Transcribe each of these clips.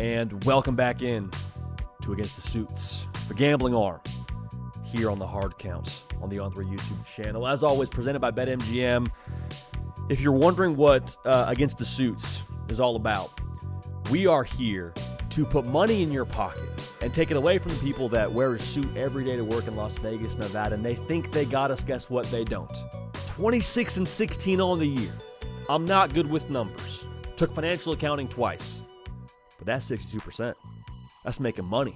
and welcome back in to Against the Suits, the gambling arm, here on the Hard Count on the On3 YouTube channel. As always, presented by BetMGM. If you're wondering what Against the Suits is all about, we are here to put money in your pocket and take it away from the people that wear a suit every day to work in Las Vegas, Nevada, and they think they got us. Guess what? They don't. 26-16 on the year. I'm not good with numbers. Took financial accounting twice. But that's 62%. That's making money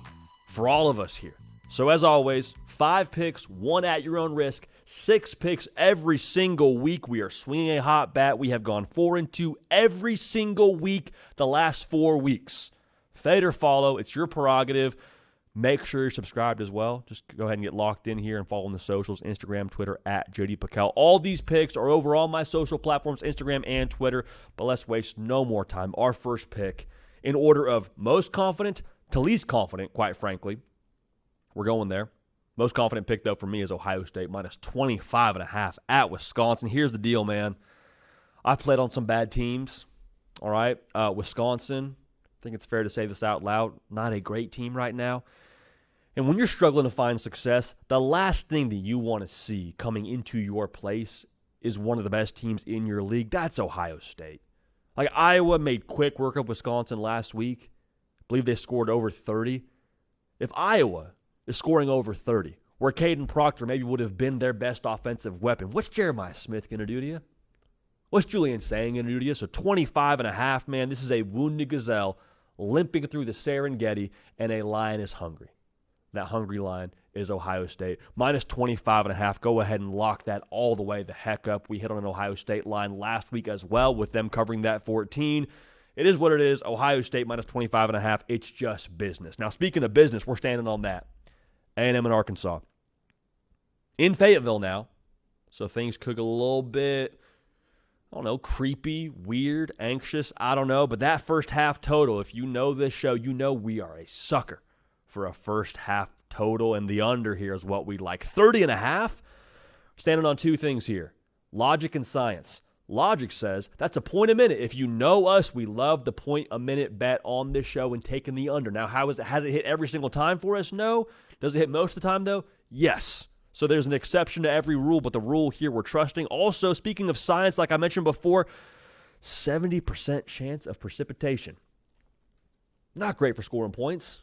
for all of us here. So as always, 5 picks, 1 at your own risk, 6 picks every single week. We are swinging a hot bat. We have gone 4-2 every single week the last 4 weeks. Fade or follow, it's your prerogative. Make sure you're subscribed as well. Just go ahead and get locked in here and follow on the socials, Instagram, Twitter, at JD PicKell. All these picks are over on my social platforms, Instagram and Twitter. But let's waste no more time. Our first pick, in order of most confident to least confident, quite frankly. We're going there. Most confident pick, though, for me is Ohio State, minus 25.5 at Wisconsin. Here's the deal, man. I played on some bad teams, all right? Wisconsin, I think it's fair to say this out loud, not a great team right now. And when you're struggling to find success, the last thing that you want to see coming into your place is one of the best teams in your league. That's Ohio State. Like, Iowa made quick work of Wisconsin last week. I believe they scored over 30. If Iowa is scoring over 30, where Caden Proctor maybe would have been their best offensive weapon, what's Jeremiah Smith going to do to you? What's Julian Sang going to do to you? So 25.5, man, this is a wounded gazelle limping through the Serengeti, and a lion is hungry. That hungry lion is Ohio State. Minus 25.5. Go ahead and lock that all the way the heck up. We hit on an Ohio State line last week as well with them covering that 14. It is what it is. Ohio State minus 25.5. It's just business. Now, speaking of business, we're standing on that. A&M and Arkansas. In Fayetteville now. So things could get a little bit, I don't know, creepy, weird, anxious. I don't know. But that first half total, if you know this show, you know we are a sucker for a first half total. And the under here is what we like. 30.5. Standing on 2 things here. Logic and science. Logic says that's a point a minute. If you know us, we love the point a minute bet on this show and taking the under. Now, has it hit every single time for us? No. Does it hit most of the time, though? Yes. So there's an exception to every rule, but the rule here we're trusting. Also, speaking of science, like I mentioned before, 70% chance of precipitation. Not great for scoring points.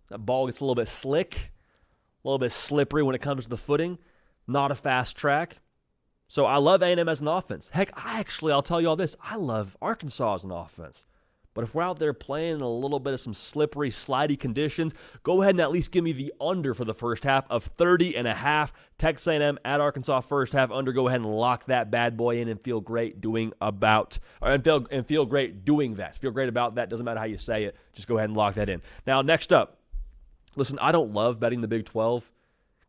That ball gets a little bit slick, a little bit slippery when it comes to the footing. Not a fast track. So I love A&M as an offense. Heck, I'll tell you all this. I love Arkansas as an offense. But if we're out there playing in a little bit of some slippery, slidey conditions, go ahead and at least give me the under for the first half of 30.5. Texas A&M at Arkansas first half under. Go ahead and lock that bad boy in and feel great doing that. Feel great about that. Doesn't matter how you say it. Just go ahead and lock that in. Now, next up, listen, I don't love betting the Big 12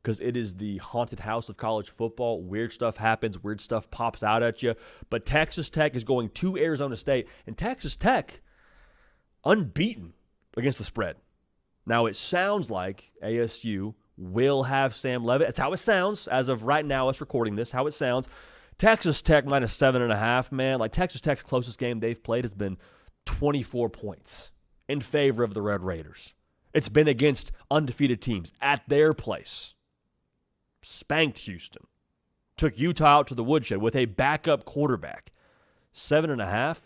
because it is the haunted house of college football. Weird stuff happens. Weird stuff pops out at you. But Texas Tech is going to Arizona State, and Texas Tech unbeaten against the spread. Now, it sounds like ASU will have Sam Leavitt. That's how it sounds. As of right now, us recording this, how it sounds. Texas Tech minus 7.5, man. Like, Texas Tech's closest game they've played has been 24 points in favor of the Red Raiders. It's been against undefeated teams at their place. Spanked Houston. Took Utah out to the woodshed with a backup quarterback. 7.5.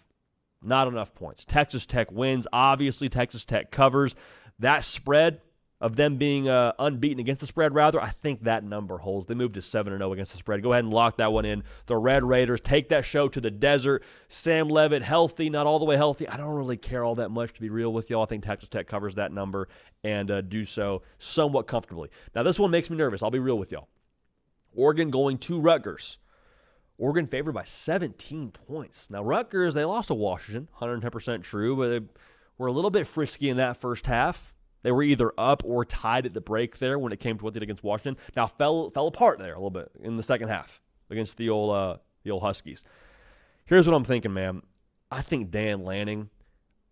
Not enough points. Texas Tech wins. Obviously, Texas Tech covers. That spread of them being unbeaten against the spread, rather, I think that number holds. They moved to 7-0 against the spread. Go ahead and lock that one in. The Red Raiders take that show to the desert. Sam Leavitt, healthy, not all the way healthy. I don't really care all that much, to be real with y'all. I think Texas Tech covers that number and do so somewhat comfortably. Now, this one makes me nervous. I'll be real with y'all. Oregon going to Rutgers. Oregon favored by 17 points. Now, Rutgers, they lost to Washington, 110% true, but they were a little bit frisky in that first half. They were either up or tied at the break there when it came to what they did against Washington. Now, fell apart there a little bit in the second half against the old Huskies. Here's what I'm thinking, man. I think Dan Lanning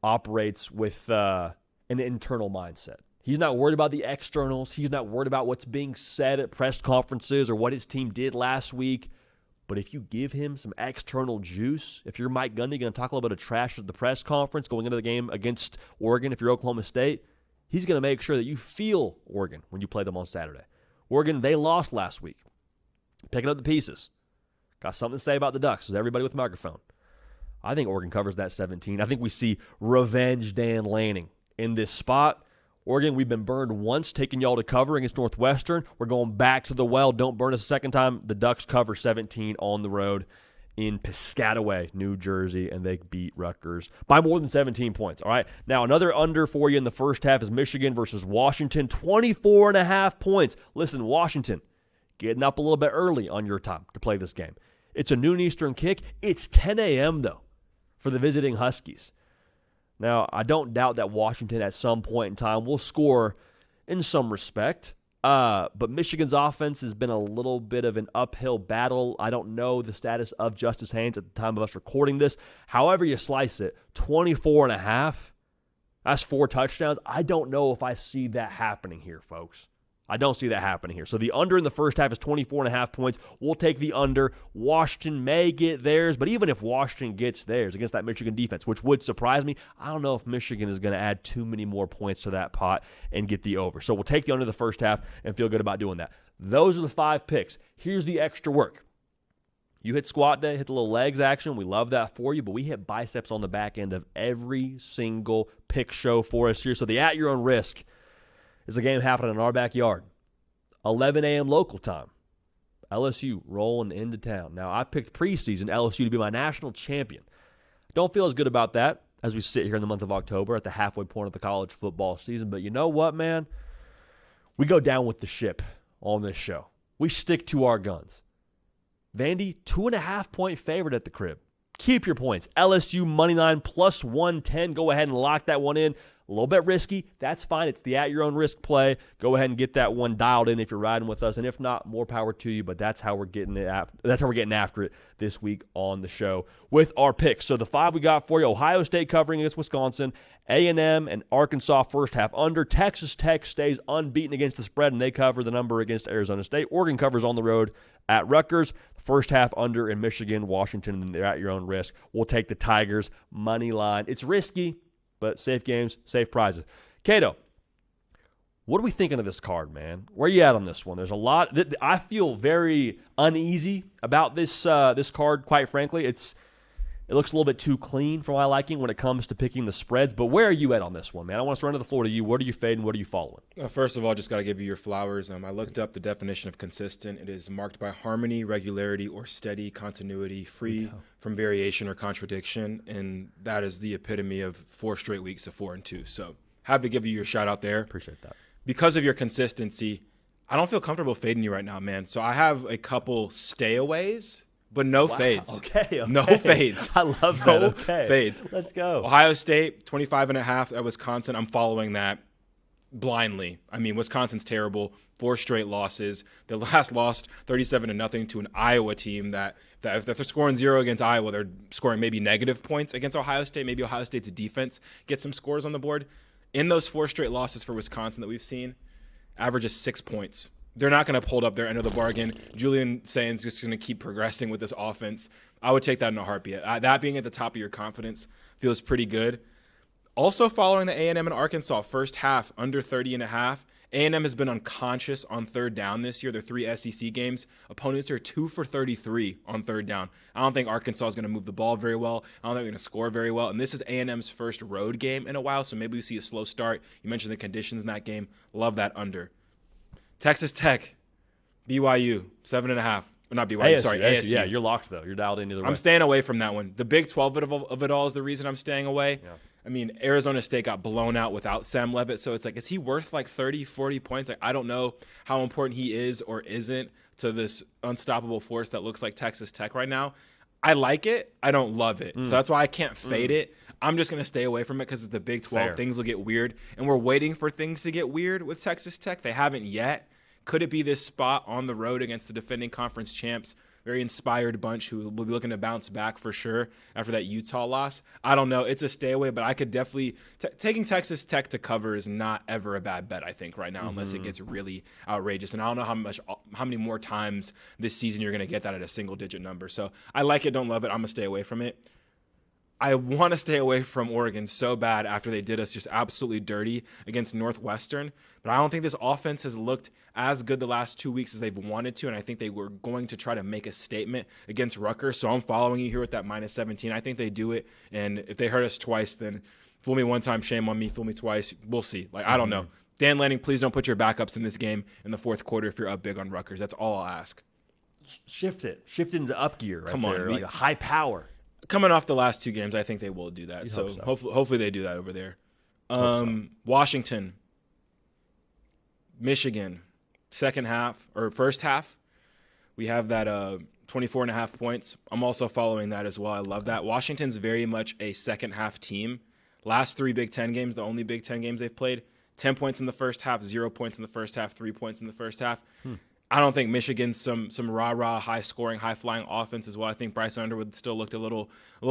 operates with an internal mindset. He's not worried about the externals. He's not worried about what's being said at press conferences or what his team did last week. But if you give him some external juice, if you're Mike Gundy going to talk a little bit of trash at the press conference going into the game against Oregon, if you're Oklahoma State, he's going to make sure that you feel Oregon when you play them on Saturday. Oregon, they lost last week. Picking up the pieces. Got something to say about the Ducks. Is everybody with a microphone? I think Oregon covers that 17. I think we see revenge Dan Lanning in this spot. Oregon, we've been burned once, taking y'all to cover against Northwestern. We're going back to the well. Don't burn us a second time. The Ducks cover 17 on the road in Piscataway, New Jersey, and they beat Rutgers by more than 17 points. All right, now another under for you in the first half is Michigan versus Washington, 24.5 points. Listen, Washington, getting up a little bit early on your time to play this game. It's a noon Eastern kick. It's 10 a.m., though, for the visiting Huskies. Now, I don't doubt that Washington at some point in time will score in some respect, but Michigan's offense has been a little bit of an uphill battle. I don't know the status of Justice Haynes at the time of us recording this. However you slice it, 24.5, that's 4 touchdowns. I don't know if I see that happening here, folks. I don't see that happening here. So the under in the first half is 24.5 points. We'll take the under. Washington may get theirs, but even if Washington gets theirs against that Michigan defense, which would surprise me, I don't know if Michigan is going to add too many more points to that pot and get the over. So we'll take the under the first half and feel good about doing that. Those are the 5 picks. Here's the extra work. You hit squat day, hit the little legs action. We love that for you, but we hit biceps on the back end of every single pick show for us here. So the at your own risk is the game happening in our backyard. 11 a.m. local time. LSU rolling into town. Now, I picked preseason LSU to be my national champion. Don't feel as good about that as we sit here in the month of October at the halfway point of the college football season. But you know what, man? We go down with the ship on this show. We stick to our guns. Vandy, 2.5-point favorite at the crib. Keep your points. LSU moneyline plus 110. Go ahead and lock that one in. A little bit risky. That's fine. It's the at-your-own-risk play. Go ahead and get that one dialed in if you're riding with us. And if not, more power to you. But that's how we're getting it. That's how we're getting after it this week on the show with our picks. So the 5 we got for you: Ohio State covering against Wisconsin, A&M and Arkansas first half under. Texas Tech stays unbeaten against the spread, and they cover the number against Arizona State. Oregon covers on the road at Rutgers. First half under in Michigan, Washington, and they're at your own risk. We'll take the Tigers money line. It's risky, but safe games, safe prizes. Cato, what are we thinking of this card, man? Where are you at on this one? There's a lot. I feel very uneasy about this card, quite frankly. It looks a little bit too clean for my liking when it comes to picking the spreads. But where are you at on this one, man? I want to surrender the floor to you. What are you fading? What are you following? First of all, just got to give you your flowers. I looked up the definition of consistent. It is marked by harmony, regularity, or steady continuity, free from variation or contradiction. And that is the epitome of 4 straight weeks of 4-2. So have to give you your shout out there. Appreciate that. Because of your consistency, I don't feel comfortable fading you right now, man. So I have a couple stayaways. But no fades. Okay. No fades. I love that. Okay. Fades. Let's go. Ohio State, 25.5 at Wisconsin. I'm following that blindly. Wisconsin's terrible. 4 straight losses. They last lost 37-0 to an Iowa team that if they're scoring 0 against Iowa, they're scoring maybe negative points against Ohio State. Maybe Ohio State's defense gets some scores on the board. In those 4 straight losses for Wisconsin that we've seen, average is 6 points. They're not going to hold up their end of the bargain. Julian Sainz just going to keep progressing with this offense. I would take that in a heartbeat. That being at the top of your confidence feels pretty good. Also following the A&M and Arkansas first half under 30.5. A&M has been unconscious on third down this year. Their 3 SEC games. Opponents are 2 for 33 on third down. I don't think Arkansas is going to move the ball very well. I don't think they're going to score very well. And this is A&M's first road game in a while, so maybe we see a slow start. You mentioned the conditions in that game. Love that under. Texas Tech, BYU, 7.5. Not BYU, ASU. Yeah, you're locked, though. You're dialed in either way. I'm staying away from that one. The Big 12 of it all is the reason I'm staying away. Yeah. Arizona State got blown out without Sam Levitt, so it's like, is he worth like 30, 40 points? I don't know how important he is or isn't to this unstoppable force that looks like Texas Tech right now. I like it. I don't love it. So that's why I can't fade it. I'm just going to stay away from it because it's the Big 12. Fair. Things will get weird, and we're waiting for things to get weird with Texas Tech. They haven't yet. Could it be this spot on the road against the defending conference champs? very inspired bunch who will be looking to bounce back for sure after that Utah loss. I don't know. It's a stay away, but I could definitely taking Texas Tech to cover is not ever a bad bet, I think, right now, unless it gets really outrageous. And I don't know how many more times this season you're going to get that at a single-digit number. So I like it, don't love it. I'm going to stay away from it. I want to stay away from Oregon so bad after they did us just absolutely dirty against Northwestern, but I don't think this offense has looked as good the last 2 weeks as they've wanted to, and I think they were going to try to make a statement against Rutgers, so I'm following you here with that minus 17. I think they do it, and if they hurt us twice, then fool me one time, shame on me, fool me twice, we'll see. I don't know. Dan Lanning, please don't put your backups in this game in the fourth quarter if you're up big on Rutgers. That's all I'll ask. Shift it into up gear right Come on, there, like a high power. Coming off the last 2 games, I think they will do that. So hopefully they do that over there. Washington, Michigan, first half, we have that 24.5 points. I'm also following that as well. I love that. Washington's very much a second half team. Last 3 Big Ten games, the only Big Ten games they've played, 10 points in the first half, 0 points in the first half, 3 points in the first half. I don't think Michigan's some rah-rah, high-scoring, high-flying offense as well. I think Bryce Underwood still looked a little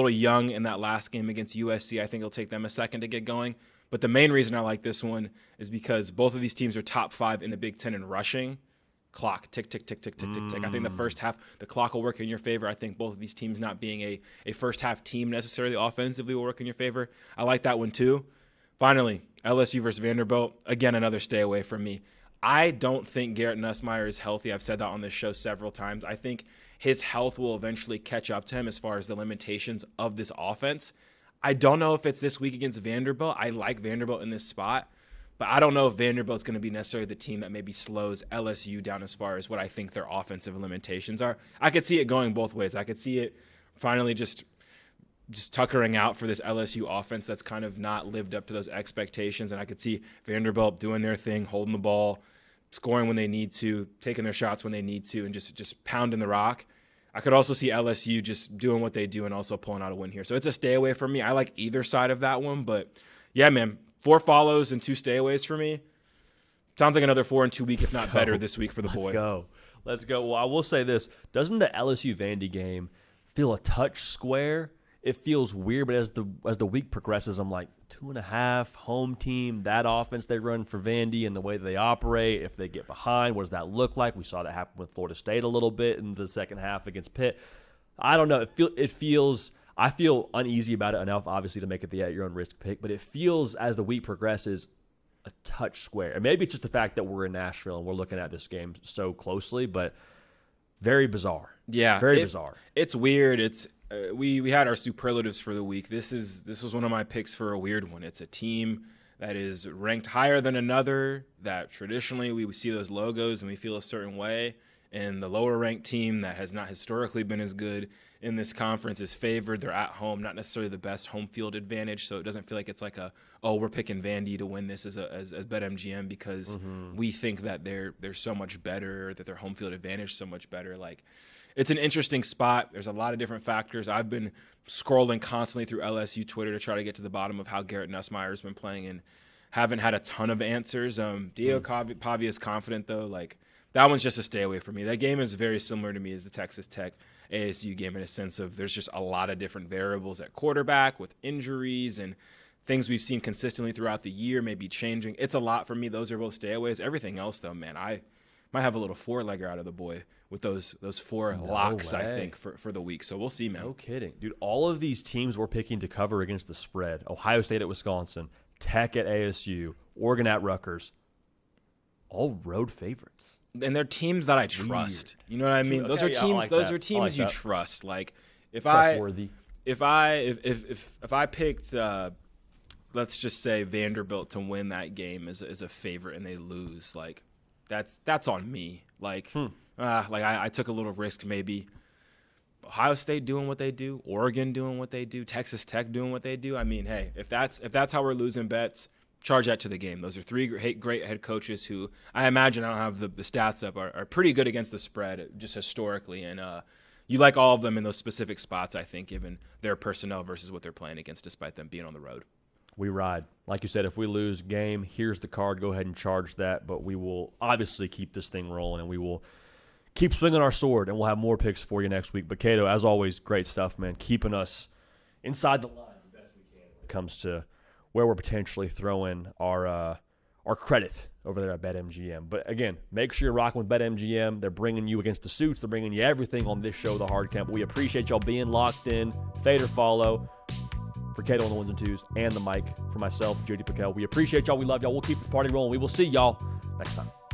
young in that last game against USC. I think it'll take them a second to get going. But the main reason I like this one is because both of these teams are top 5 in the Big Ten in rushing. Clock, tick, tick, tick, tick, tick, tick, tick. I think the first half, the clock will work in your favor. I think both of these teams not being a first-half team necessarily offensively will work in your favor. I like that one too. Finally, LSU versus Vanderbilt. Again, another stay away from me. I don't think Garrett Nussmeier is healthy. I've said that on this show several times. I think his health will eventually catch up to him as far as the limitations of this offense. I don't know if it's this week against Vanderbilt. I like Vanderbilt in this spot, but I don't know if Vanderbilt's going to be necessarily the team that maybe slows LSU down as far as what I think their offensive limitations are. I could see it going both ways. I could see it finally just tuckering out for this LSU offense that's kind of not lived up to those expectations. And I could see Vanderbilt doing their thing, holding the ball, scoring when they need to, taking their shots when they need to, and just pounding the rock. I could also see LSU just doing what they do and also pulling out a win here. So it's a stay away from me. I like either side of that one. But, yeah, man, 4 follows and 2 stayaways for me. Sounds like another 4 in 2 weeks, if not better, this week for the boy. Let's go. Well, I will say this. Doesn't the LSU-Vandy game feel a touch square? It feels weird, but as the week progresses, I'm like 2.5 home team. That offense they run for Vandy and the way that they operate. If they get behind, what does that look like? We saw that happen with Florida State a little bit in the second half against Pitt. I don't know. It feels. I feel uneasy about it enough, obviously, to make it the at your own risk pick. But it feels as the week progresses a touch square. And maybe it's just the fact that we're in Nashville and we're looking at this game so closely, but very bizarre. Yeah, very bizarre. It's weird. It's. We had our superlatives for the week. This was one of my picks for a weird one. It's a team that is ranked higher than another, that traditionally we see those logos and we feel a certain way, and the lower ranked team that has not historically been as good in this conference is favored. They're at home, not necessarily the best home field advantage, so it doesn't feel like it's like we're picking Vandy to win this as BetMGM because we think that they're so much better, that their home field advantage is so much better. Like, it's an interesting spot. There's a lot of different factors. I've been scrolling constantly through LSU Twitter to try to get to the bottom of how Garrett Nussmeier has been playing and haven't had a ton of answers. Diego Pavia is confident, though. Like, that one's just a stay away from me. That game is very similar to me as the Texas Tech ASU game in a sense of there's just a lot of different variables at quarterback with injuries and things we've seen consistently throughout the year maybe changing. It's a lot for me. Those are both stayaways. Everything else, though, man, I might have a little 4-legger out of the boy with those 4 locks, I think, for the week. So we'll see, man. No kidding. Dude, all of these teams we're picking to cover against the spread, Ohio State at Wisconsin, Tech at ASU, Oregon at Rutgers, all road favorites. And they're teams that I trust. Weird. You know what I mean? Those are teams. Those are teams you trust. Like if trustworthy. If I picked, let's just say Vanderbilt to win that game as a favorite and they lose, like that's on me. Like I took a little risk maybe. Ohio State doing what they do, Oregon doing what they do, Texas Tech doing what they do. I mean, hey, if that's how we're losing bets, charge that to the game. Those are 3 great head coaches who I imagine, I don't have the stats up, are pretty good against the spread just historically. And you like all of them in those specific spots, I think, given their personnel versus what they're playing against despite them being on the road. We ride. Like you said, if we lose game, here's the card. Go ahead and charge that. But we will obviously keep this thing rolling, and we will keep swinging our sword, and we'll have more picks for you next week. But Cato, as always, great stuff, man. Keeping us inside the line as best we can when it comes to where we're potentially throwing our credit over there at BetMGM. But again, make sure you're rocking with BetMGM. They're bringing you against the suits. They're bringing you everything on this show, The Hard Count. But we appreciate y'all being locked in. Fade or follow. For Cato on the ones and twos, and the mic for myself, JD PicKell. We appreciate y'all. We love y'all. We'll keep this party rolling. We will see y'all next time.